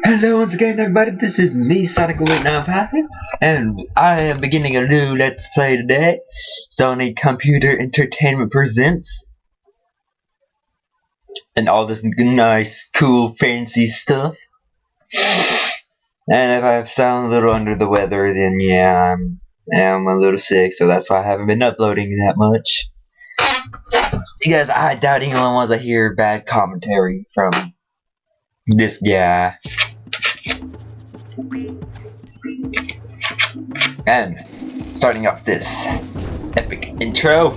Hello once again everybody, this is me, Sonic0895, and I am beginning a new Let's Play today. Sony Computer Entertainment presents, and all this nice, cool, fancy stuff. And if I sound a little under the weather, then yeah, I'm a little sick, so that's why I haven't been uploading that much. Because I doubt anyone wants to hear bad commentary from this guy. And starting off this epic intro.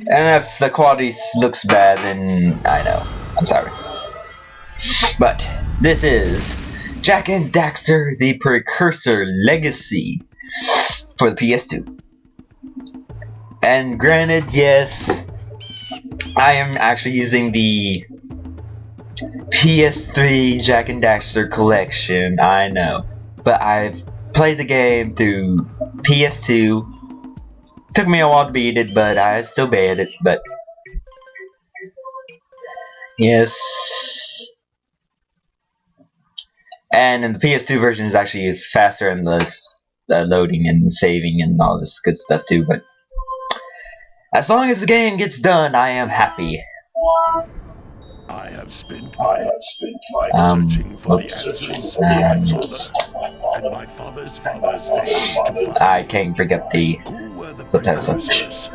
And if the quality looks bad, then I know. I'm sorry. But this is Jack&Daxter, the Precursor Legacy for the PS2. And granted, yes, I am actually using the PS3 Jack&Daxter collection, I know. But I've played the game through PS2. Took me a while to beat it, but I still beat it, but yes. And in the PS2 version is actually faster and less loading and saving and all this good stuff too, but as long as the game gets done, I am happy. I have spent my life searching for the answers of my father and my father's failed to find. I can't forget the Who were the subtitles. precursors?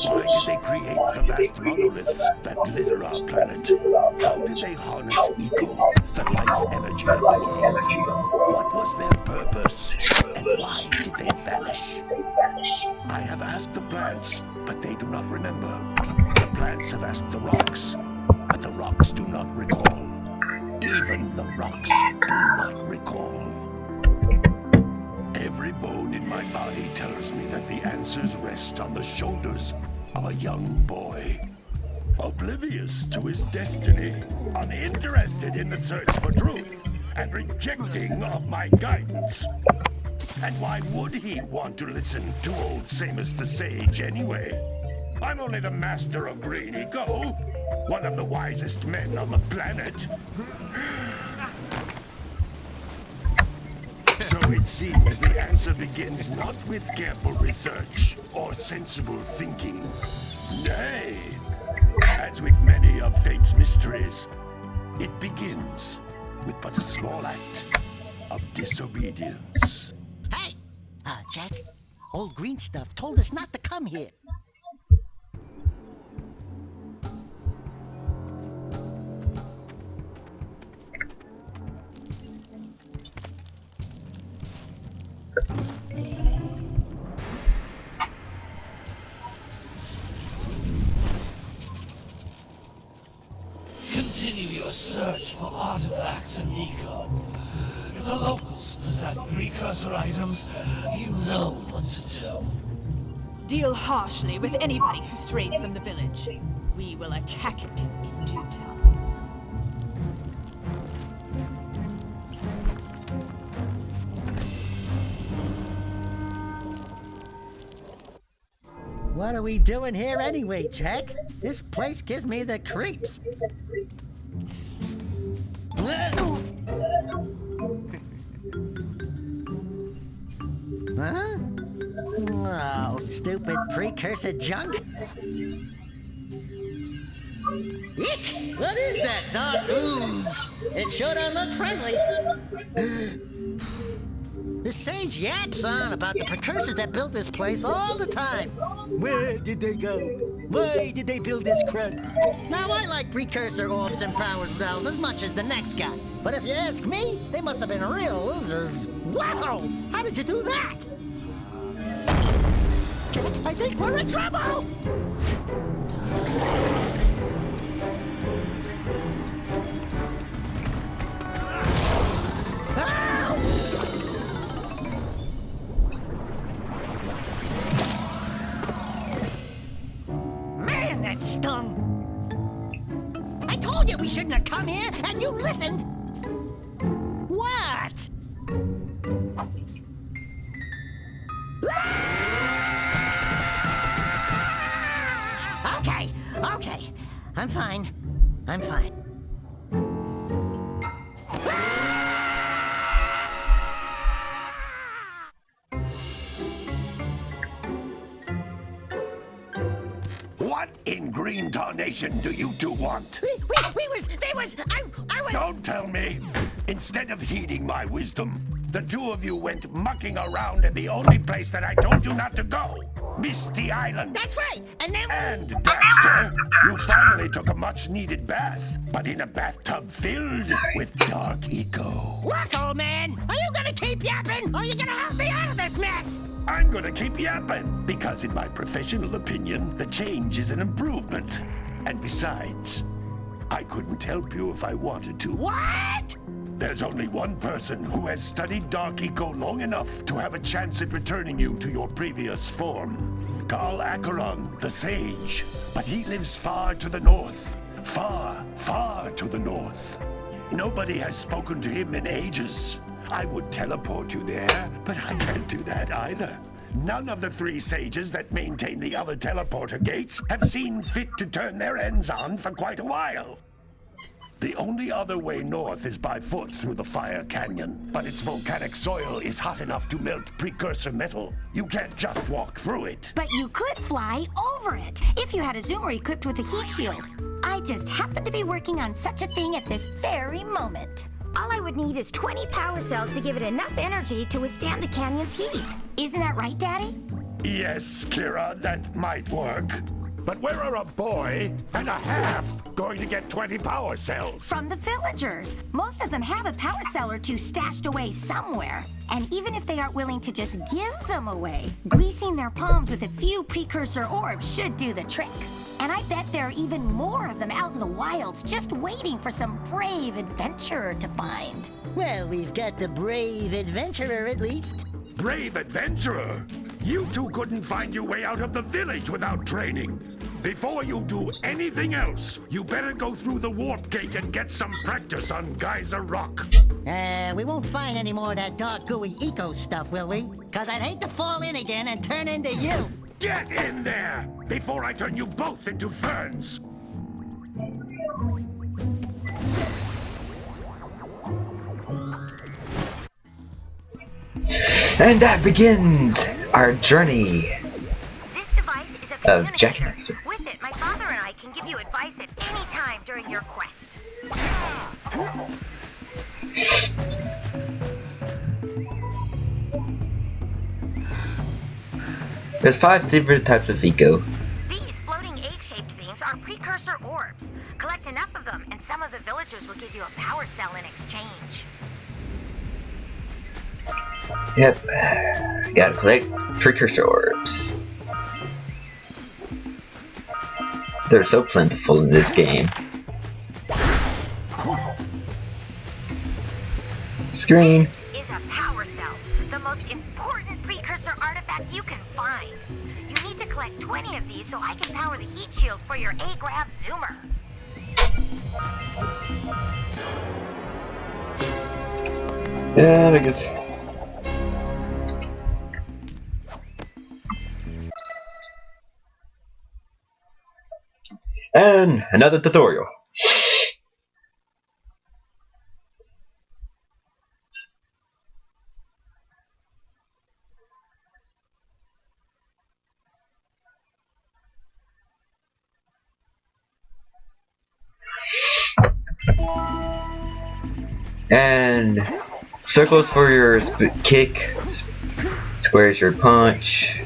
Why did they create the vast monoliths that litter our planet? How did they harness eco, the life energy of the world? What was their purpose? And why did they vanish? I have asked the plants, but they do not remember. The plants have asked the rocks, but the rocks do not recall. Even the rocks do not recall. Every bone in my body tells me that the answers rest on the shoulders of a young boy. Oblivious to his destiny, uninterested in the search for truth, and rejecting of my guidance. And why would he want to listen to old Samus the Sage anyway? I'm only the master of green eco, one of the wisest men on the planet. So it seems the answer begins not with careful research or sensible thinking. Nay, as with many of fate's mysteries, it begins with but a small act of disobedience. Hey! Jack, old green stuff told us not to come here. Continue your search for artifacts and eco. If the locals possess precursor items, you know what to do. Deal harshly with anybody who strays from the village. We will attack it in due time. What are we doing here anyway, Jack? This place gives me the creeps. Huh? Oh, stupid precursor junk. Eek! What is that dark ooze? It sure don't look friendly. The sage yaps on about the precursors that built this place all the time. Where did they go? Why did they build this crap? Now, I like precursor orbs and power cells as much as the next guy. But if you ask me, they must have been real losers. Wow! How did you do that? I think we're in trouble! Man, that stung! I told you we shouldn't have come here, and you listened! What? Okay, I'm fine. I'm fine. What in green tarnation do you two want? I was... Don't tell me. Instead of heeding my wisdom, the two of you went mucking around in the only place that I told you not to go. Misty Island. That's right, and then... And, Daxter, you finally took a much-needed bath, but in a bathtub filled with dark eco. Look, old man, are you gonna keep yapping, or are you gonna help me out of this mess? I'm gonna keep yapping, because in my professional opinion, the change is an improvement. And besides, I couldn't help you if I wanted to. What? There's only one person who has studied Dark Eco long enough to have a chance at returning you to your previous form. Carl Acheron, the Sage. But he lives far to the north. Far, far to the north. Nobody has spoken to him in ages. I would teleport you there, but I can't do that either. None of the three sages that maintain the other teleporter gates have seen fit to turn their ends on for quite a while. The only other way north is by foot through the Fire Canyon, but its volcanic soil is hot enough to melt precursor metal. You can't just walk through it. But you could fly over it if you had a zoomer equipped with a heat shield. I just happen to be working on such a thing at this very moment. All I would need is 20 power cells to give it enough energy to withstand the canyon's heat. Isn't that right, Daddy? Yes, Kira, that might work. But where are a boy and a half going to get 20 power cells? From the villagers. Most of them have a power cell or two stashed away somewhere. And even if they aren't willing to just give them away, greasing their palms with a few precursor orbs should do the trick. And I bet there are even more of them out in the wilds just waiting for some brave adventurer to find. Well, we've got the brave adventurer at least. Brave adventurer? You two couldn't find your way out of the village without training. Before you do anything else, you better go through the warp gate and get some practice on Geyser Rock. We won't find any more of that dark gooey eco stuff, will we? Cause I'd hate to fall in again and turn into you. Get in there before I turn you both into ferns. And that begins our journey This device is a of communicator. Jack&Daxter. With it, my father and I can give you advice at any time during your quest. There's 5 different types of eco. These floating egg-shaped things are precursor orbs. Collect enough of them, and some of the villagers will give you a power cell in exchange. Yep. Gotta collect precursor orbs. They're so plentiful in this game. Screen. This is a power cell, the most important precursor artifact you can find. You need to collect 20 of these so I can power the heat shield for your A-Grav zoomer. Yeah, I guess. And another tutorial. And circles for your kick, squares your punch,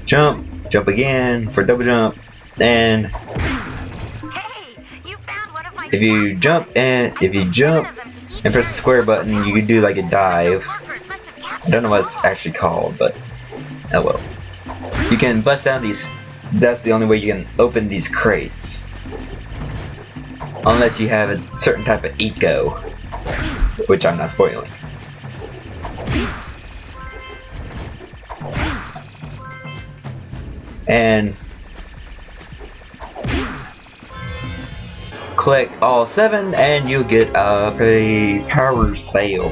jump again for double jump, and Hey, you found one of my if you jump and press the square button, you can do like a dive. I don't know what it's actually called, but oh well. You can bust down these. That's the only way you can open these crates, unless you have a certain type of eco, which I'm not spoiling. And click all 7 and you'll get a power cell.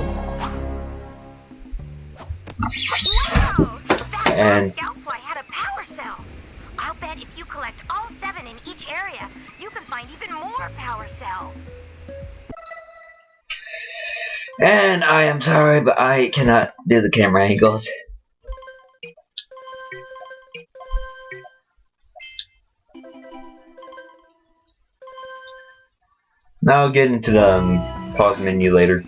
Wow! That And Scoutfly had a power cell. I'll bet if you collect all 7 in each area, you can find even more power cells. And I am sorry, but I cannot do the camera angles. Now I'll get into the pause menu later.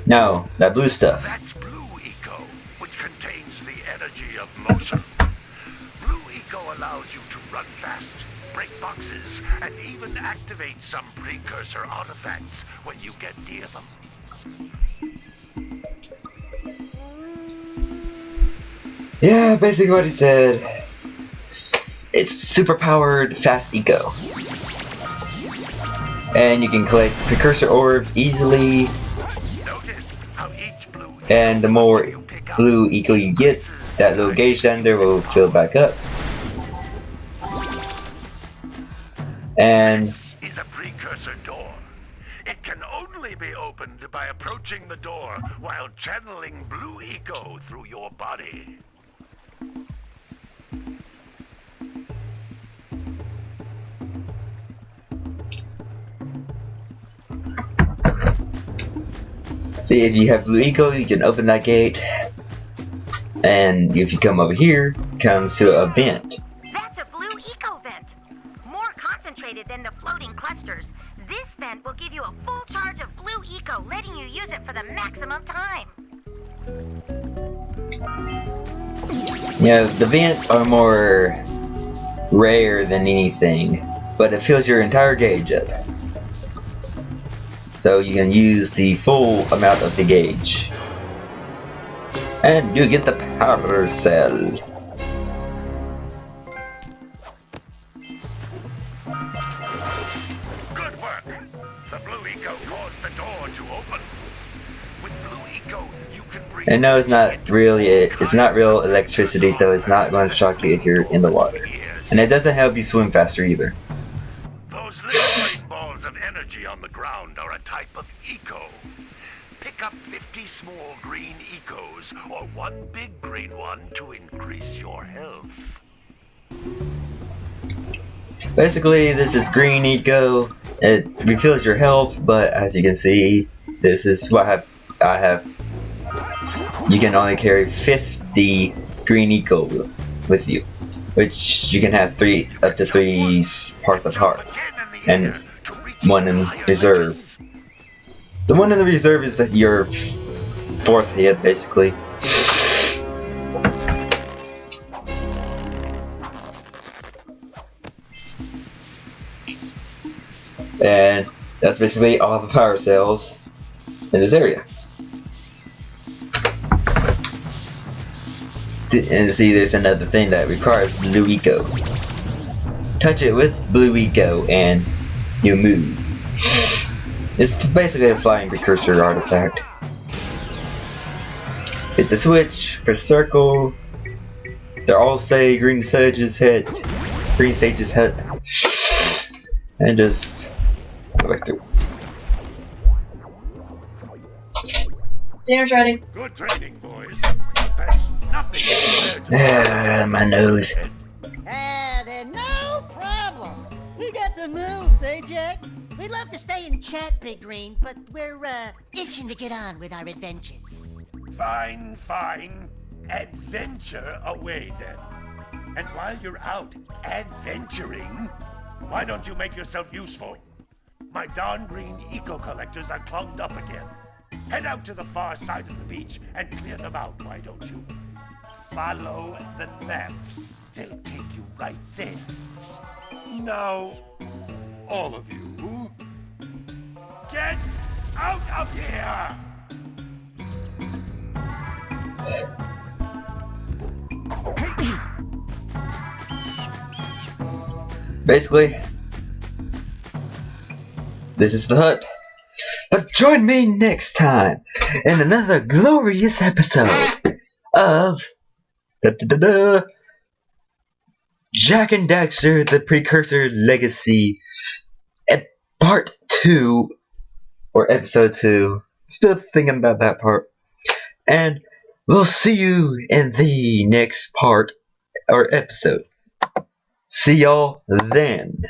No, that blue stuff. That's Blue Eco, which contains the energy of motion. Blue Eco allows you to run fast, break boxes, and even activate some precursor artifacts when you get near them. Yeah, basically what he said. It's super powered fast eco. And you can collect precursor orbs easily. Notice how each blue And the more you pick up blue eco you get, that little gauge down there will fill back up. And is a precursor door. It can only be opened by approaching the door while channeling Blue Eco through your body. see, if you have blue eco, you can open that gate. And if you come over here, comes to a vent. That's a blue eco vent. More concentrated than the floating clusters. This vent will give you a full charge of blue eco, letting you use it for the maximum time. Yeah, the vents are more rare than anything, but it fills your entire gauge up. So you can use the full amount of the gauge. And you get the power cell. Good work. The Blue Eco caused the door to open. With Blue Eco, you can breathe. And no, it's not really it's not real electricity, so it's not going to shock you if you're in the water. And it doesn't help you swim faster either. Those little green balls of energy on the ground are a type of eco. Pick up 50 small green ecos or one big green one to increase your health. Basically, this is green eco. It refills your health, but as you can see, this is what I have. You can only carry 50 green eco with you, which you can have up to 3 parts of heart, and 1 in reserve. The 1 in the reserve is your 4th hit, basically. And that's basically all the power cells in this area. And see, there's another thing that requires blue eco. Touch it with blue eco and you move. It's basically a flying precursor artifact. Hit the switch, press circle. They all say green sage's hut, and just go back through. Dinner's ready. Good training, boys. That's nothing compared to My nose. Then no problem. We got the moves, eh, Jack? We'd love to stay and chat, Big Green, but we're, itching to get on with our adventures. Fine, fine. Adventure away then. And while you're out adventuring, why don't you make yourself useful? My darn green eco collectors are clogged up again. Head out to the far side of the beach and clear them out, why don't you? Follow the maps. They'll take you right there. Now, all of you, get out of here! Basically, this is the hut. But join me next time in another glorious episode of Jack&Daxter, the Precursor Legacy, at part 2 or episode 2. Still thinking about that part. And we'll see you in the next part or episode. See y'all then.